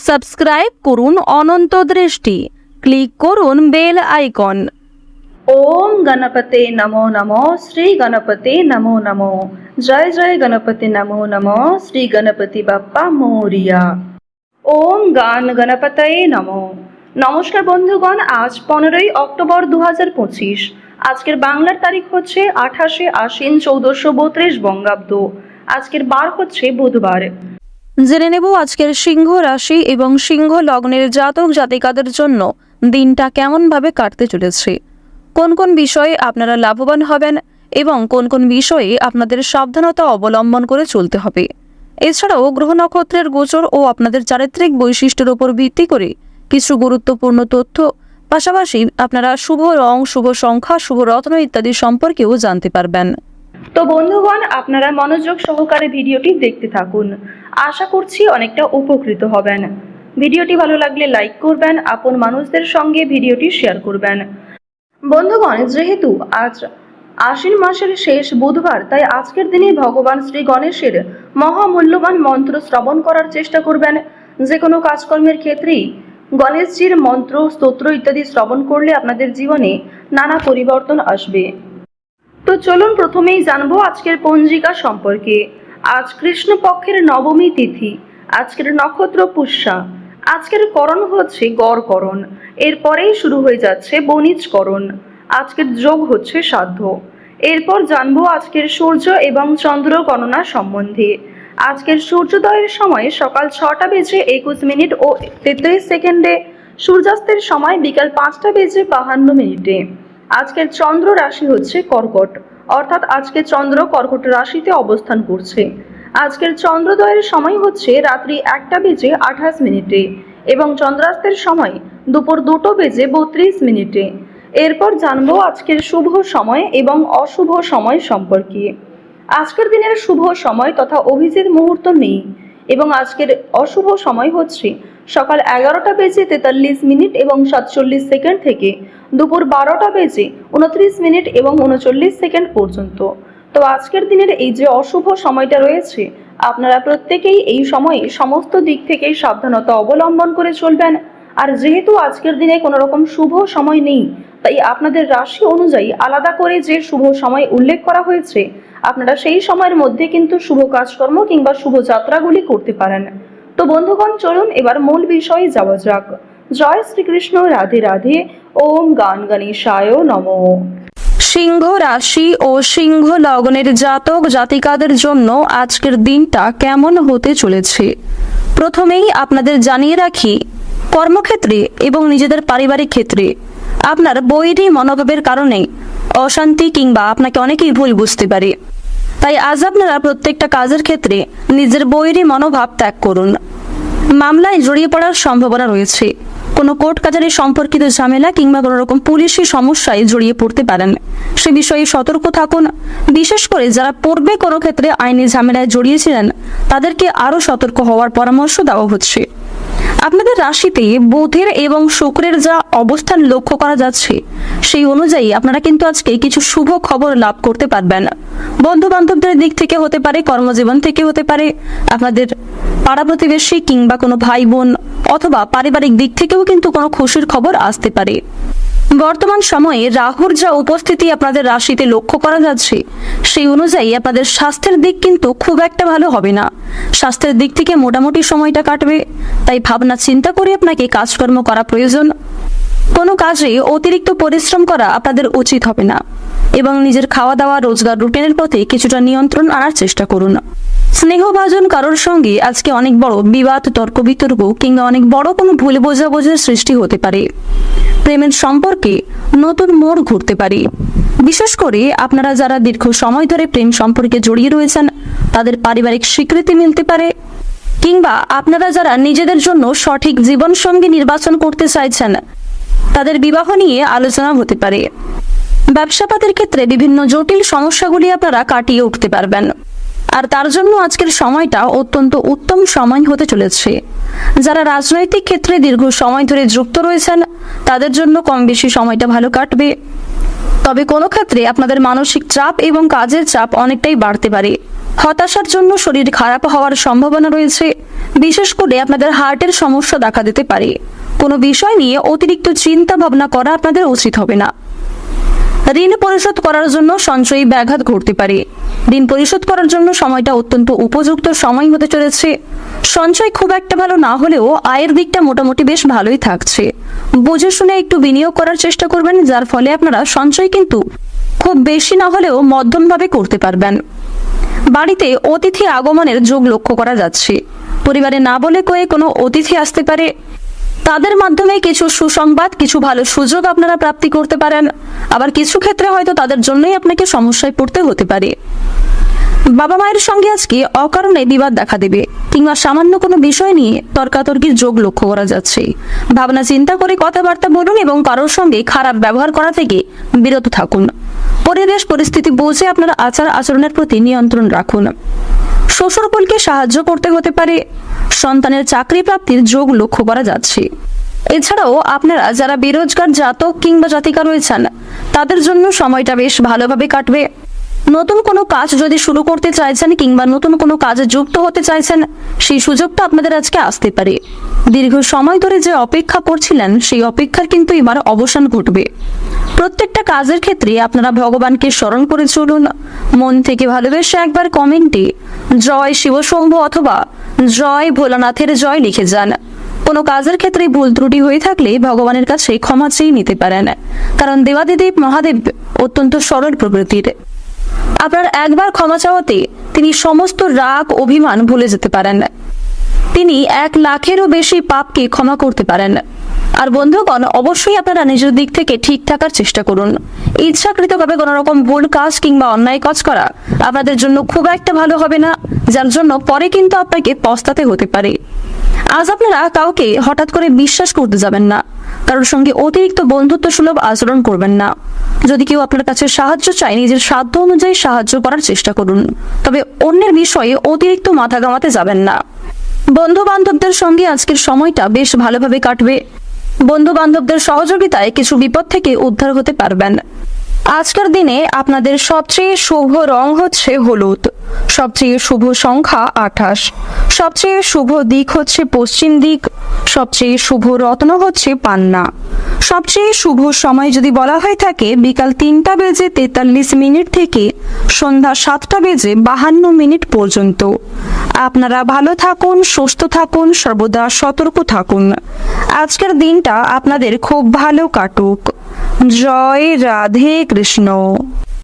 Subscribe করুন অনন্ত দৃষ্টি, click করুন বেল আইকন। ওম গণপতে নমো নমো, শ্রী গণপতে নমো নমো। জয় জয় গণপতি নমো নমো, শ্রী গণপতি বাপ্পা মোরিয়া। ওম গান গণপতয়ে নমো। নমস্কার বন্ধুগণ, আজ 15ই অক্টোবর 2025। আজকের বাংলার তারিখ হচ্ছে 28শে আশ্বিন 1432 বঙ্গাব্দ। আজকের বার হচ্ছে বুধবার। জেনে নেব আজকের সিংহ রাশি এবং সিংহ লগ্নের জাতক জাতিকাদের জন্য দিনটা কেমনভাবে কাটতে চলেছে, কোন কোন বিষয়ে আপনারা লাভবান হবেন এবং কোন কোন বিষয়ে আপনাদের সাবধানতা অবলম্বন করে চলতে হবে। এছাড়াও গ্রহ নক্ষত্রের গোচর ও আপনাদের চারিত্রিক বৈশিষ্ট্যের উপর ভিত্তি করে কিছু গুরুত্বপূর্ণ তথ্য, পাশাপাশি আপনারা শুভ রং, শুভ সংখ্যা, শুভ রত্ন ইত্যাদি সম্পর্কেও জানতে পারবেন। তো বন্ধুগণ, আপনারা মনোযোগ সহকারে ভিডিওটি দেখতে থাকুন। আশা করছি অনেকটা উপকৃত হবেন। ভিডিওটি ভালো লাগলে লাইক করবেন, আপন মানুষদের সঙ্গে ভিডিওটি শেয়ার করবেন। বন্ধুগণ, যেহেতু আজ আশ্বিন মাসের শেষ বুধবার, তাই আজকের দিনে ভগবান শ্রী গণেশের মহামূল্যবান মন্ত্র শ্রবণ করার চেষ্টা করবেন। যে কোনো কাজকর্মের ক্ষেত্রেই গণেশজির মন্ত্র, স্তোত্র ইত্যাদি শ্রবণ করলে আপনাদের জীবনে নানা পরিবর্তন আসবে। তো চলুন প্রথমেই জানবো আজকের পঞ্জিকা সম্পর্কে। আজ কৃষ্ণপক্ষের নবমী তিথি। আজকের নক্ষত্র পুষ্যা। আজকের করণ হচ্ছে গড়করণ। এরপরেই শুরু হয়ে যাচ্ছে বণিজকরণ। আজকের যোগ হচ্ছে শ্রাদ্ধ। এরপর জানবো আজকের সূর্য এবং চন্দ্র গণনা সম্বন্ধে। আজকের সূর্যোদয়ের সময় সকাল 6টা বেজে 21 মিনিট ও 33 সেকেন্ডে। সূর্যাস্তের সময় বিকাল 5টা বেজে 52 মিনিটে। আজকের চন্দ্র রাশি হচ্ছে কর্কট, অর্থাৎ আজকে চন্দ্র কর্কট রাশিতে অবস্থান করছে। আজকের চন্দ্রোদয়ের সময় হচ্ছে রাত্রি 1টা বেজে 28 মিনিটে এবং চন্দ্রাস্তের সময় দুপুর 2টো বেজে 32 মিনিটে। এরপর জানবো আজকের শুভ সময় এবং অশুভ সময় সম্পর্কে। আজকের দিনের শুভ সময় তথা অভিজিৎ মুহূর্ত নেই এবং আজকের অশুভ সময় হচ্ছে সকাল 11টা বেজে 43 মিনিট এবং 47 সেকেন্ড থেকে দুপুর 12টা বেজে 29 মিনিট এবং 39 সেকেন্ড পর্যন্ত। তো আজকের দিনের এই যে অশুভ সময়টা রয়েছে, আপনারা প্রত্যেকেই এই সময়ে সমস্ত দিক থেকেই সাবধানতা অবলম্বন করে চলবেন। আর যেহেতু আজকের দিনে কোনো রকম শুভ সময় নেই, তাই আপনাদের রাশি অনুযায়ী আলাদা করে যে শুভ সময় উল্লেখ করা হয়েছে, আপনারা সেই সময়ের মধ্যে কিন্তু শুভ কাজকর্ম কিংবা শুভ যাত্রাগুলি করতে পারেন। তো বন্ধুগণ, চলুন এবার মূল বিষয়ে যাওয়া যাক। জয় শ্রীকৃষ্ণ, রাধে রাধে। ওম গান গণেশায় নমঃ। সিংহ রাশি ও সিংহ লগ্নের জাতক জাতিকাদের জন্য আজকের দিনটা কেমন হতে চলেছে, প্রথমেই আপনাদের জানিয়ে রাখি, কর্মক্ষেত্রে এবং নিজেদের পারিবারিক ক্ষেত্রে আপনার বৈরী মনোভাবের কারণে অশান্তি কিংবা আপনাকে অনেকেই ভুল বুঝতে পারে। তাই আজ আপনারা প্রত্যেকটা কাজের ক্ষেত্রে নিজের বৈরী মনোভাব ত্যাগ করুন। মামলায় জড়িয়ে পড়ার সম্ভাবনা রয়েছে। কোনো কোর্ট কাছারি সম্পর্কিত ঝামেলা কিংবা কোনো রকম পুলিশি সমস্যায় জড়িয়ে পড়তে পারেন, সে বিষয়ে সতর্ক থাকুন। বিশেষ করে যারা পূর্বে কোনো ক্ষেত্রে আইনি ঝামেলায় জড়িয়েছিলেন, তাদেরকে আরও সতর্ক হওয়ার পরামর্শ দেওয়া হচ্ছে। আপনাদের রাশিতে বুধের এবং শুক্রের যা অবস্থান লক্ষ্য করা যাচ্ছে, সেই অনুযায়ী আপনারা কিন্তু আজকে কিছু শুভ খবর লাভ করতে পারবেন। বন্ধু বান্ধবদের দিক থেকে হতে পারে, কর্মজীবন থেকে হতে পারে, আপনাদের পাড়া প্রতিবেশী কিংবা কোনো ভাই বোন অথবা পারিবারিক দিক থেকেও কিন্তু কোনো খুশির খবর আসতে পারে। বর্তমান সময়ে রাহুর যা উপস্থিতি আপনাদের রাশিতে লক্ষ্য করা যাচ্ছে, সেই অনুযায়ী আপনাদের স্বাস্থ্যের দিক কিন্তু খুব একটা ভালো হবে না। স্বাস্থ্যের দিক থেকে মোটামুটি সময়টা কাটবে, তাই ভাবনা চিন্তা করে আপনাকে কাজকর্ম করা প্রয়োজন। কোনো কাজে অতিরিক্ত পরিশ্রম করা আপনাদের উচিত হবে না এবং নিজের খাওয়া দাওয়া, রোজগার রুটিনের প্রতি কিছুটা নিয়ন্ত্রণ আনার চেষ্টা করুন। স্নেহভাজন কারোর সঙ্গে আজকে অনেক বড় বিবাদ, তর্ক বিতর্ক কিংবা অনেক বড় কোনো ভুল বোঝাবুঝির সৃষ্টি হতে পারে। প্রেমের সম্পর্কে নতুন মোড় ঘুরতে পারে। বিশেষ করে আপনারা যারা দীর্ঘ সময় ধরে প্রেম সম্পর্কে জড়িয়ে রয়েছেন, তাদের পারিবারিক স্বীকৃতি মিলতে পারে, কিংবা আপনারা যারা নিজেদের জন্য সঠিক জীবনসঙ্গী নির্বাচন করতে চাইছেন, তাদের বিবাহ নিয়ে আলোচনা হতে পারে। ব্যবসাপাতের ক্ষেত্রে বিভিন্ন জটিল সমস্যাগুলি আপনারা কাটিয়ে উঠতে পারবেন, আর তার জন্য আজকের সময়টা অত্যন্ত উত্তম সময় হতে চলেছে। যারা রাজনৈতিক ক্ষেত্রে দীর্ঘ সময় ধরে যুক্ত রয়েছেন, তাদের জন্য কম বেশি সময়টা ভালো কাটবে। তবে কোনো ক্ষেত্রে আপনাদের মানসিক চাপ এবং কাজের চাপ অনেকটাই বাড়তে পারে, হতাশার জন্য শরীর খারাপ হওয়ার সম্ভাবনা রয়েছে। বিশেষ করে আপনাদের হার্টের সমস্যা দেখা দিতে পারে। কোনো বিষয় নিয়ে অতিরিক্ত চিন্তা ভাবনা করা আপনাদের উচিত হবে না। ঋণ পরিশোধ করার জন্য সঞ্চয়ী ব্যাঘাত ঘটতে পারে। ঋণ পরিশোধ করার জন্য সময়টা অত্যন্ত উপযুক্ত সময় হতে চলেছে। সঞ্চয় খুব একটা ভালো না হলেও আয়ের দিকটা মোটামুটি বেশ ভালোই থাকছে। বুঝে শুনে একটু বিনিয়োগ করার চেষ্টা করবেন, যার ফলে আপনারা সঞ্চয় কিন্তু খুব বেশি না হলেও মধ্যমভাবে করতে পারবেন। বাড়িতে অতিথি আগমনের যোগ লক্ষ্য করা যাচ্ছে। পরিবারে না বলে কয়ে কোনো অতিথি আসতে পারে। তাদের মাধ্যমে কিছু সুসংবাদ, কিছু ভালো সুযোগ আপনারা প্রাপ্তি করতে পারেন। আবার কিছু ক্ষেত্রে হয়তো তাদের জন্যই আপনাকে সমস্যায় পড়তে হতে পারে। বাবা মায়ের সঙ্গে আজকে অকারণে বিবাদ দেখা দেবে, কিংবা সামান্য কোনো বিষয় নিয়ে তর্কাতর্কির যোগ লক্ষ্য করা যাচ্ছে। ভাবনা চিন্তা করে কথাবার্তা বলুন এবং কারোর সঙ্গে খারাপ ব্যবহার করা থেকে বিরত থাকুন। পরিবেশ পরিস্থিতি বুঝে আপনারা আচার আচরণের প্রতি নিয়ন্ত্রণ রাখুন। শ্বশুরকুলকে সাহায্য করতে হতে পারে। সন্তানের চাকরি প্রাপ্তির যোগ লক্ষ্য করা যাচ্ছে। এছাড়াও আপনারা যারা বেরোজগার জাতক কিংবা জাতিকা রয়েছেন, তাদের জন্য সময়টা বেশ ভালোভাবে কাটবে। নতুন কোনো কাজ যদি শুরু করতে চাইছেন কিংবা নতুন কোনো কাজে যুক্ত হতে চাইছেন, সেই সুযোগটা আপনাদের আজকে আসতে পারে। দীর্ঘ সময় ধরে যে অপেক্ষা করছিলেন, সেই অপেক্ষার কিন্তু এবার অবসান ঘটবে। প্রত্যেকটা কাজের ক্ষেত্রে আপনারা ভগবানকে স্মরণ করে চলুন। মন থেকে ভালোবেসে একবার কমেন্টে জয় শিবশম্ভু অথবা জয় ভোলানাথের জয় লিখে যান। কোনো কাজের ক্ষেত্রে ভুল ত্রুটি হয়ে থাকলে ভগবানের কাছে ক্ষমা চেয়ে নিতে পারেন, কারণ দেবাদিদেব মহাদেব অত্যন্ত সরল প্রকৃতির। আপনার একবার ক্ষমা চাওয়াতে তিনি সমস্ত রাগ অভিমান ভুলে যেতে পারেন। তিনি 1 লাখেরও বেশি পাপকে ক্ষমা করতে পারেন। আর বন্ধুগণ, অবশ্যই আপনারা নিজের দিক থেকে ঠিক থাকার চেষ্টা করুন। ইচ্ছাকৃতভাবে কোনো রকম ভুল কাজ কিংবা অন্যায় কাজ করা আপনাদের জন্য খুব একটা ভালো হবে না, যার জন্য পরে কিন্তু আপনাকে পস্তাতে হতে পারে। আজ আপনারা কাউকে হঠাৎ করে বিশ্বাস করতে যাবেন না। কারোর সঙ্গে অতিরিক্ত বন্ধুত্ব সুলভ আচরণ করবেন না। যদি কেউ আপনার কাছে সাহায্য চায়, নিজের সাধ্য অনুযায়ী সাহায্য করার চেষ্টা করুন, তবে অন্যের বিষয়ে অতিরিক্ত মাথা ঘামাতে যাবেন না। বন্ধু বান্ধবদের সঙ্গে আজকের সময়টা বেশ ভালোভাবে কাটবে। বন্ধু বান্ধবদের সহযোগিতায় কিছু বিপদ থেকে উদ্ধার হতে পারবেন। আজকের দিনে আপনাদের সবচেয়ে শুভ রং হচ্ছে হলুদ, সবচেয়ে শুভ সংখ্যা 28, সবচেয়ে শুভ দিক হচ্ছে পশ্চিম দিক, সবচেয়ে শুভ রত্ন হচ্ছে পান্না। সবচেয়ে শুভ সময় যদি বলা হয়ে থাকে বিকাল 3:43 থেকে সন্ধ্যা 7:52 পর্যন্ত। আপনারা ভালো থাকুন, সুস্থ থাকুন, সর্বদা সতর্ক থাকুন। আজকের দিনটা আপনাদের খুব ভালো কাটুক। জয় রাধে কৃষ্ণ।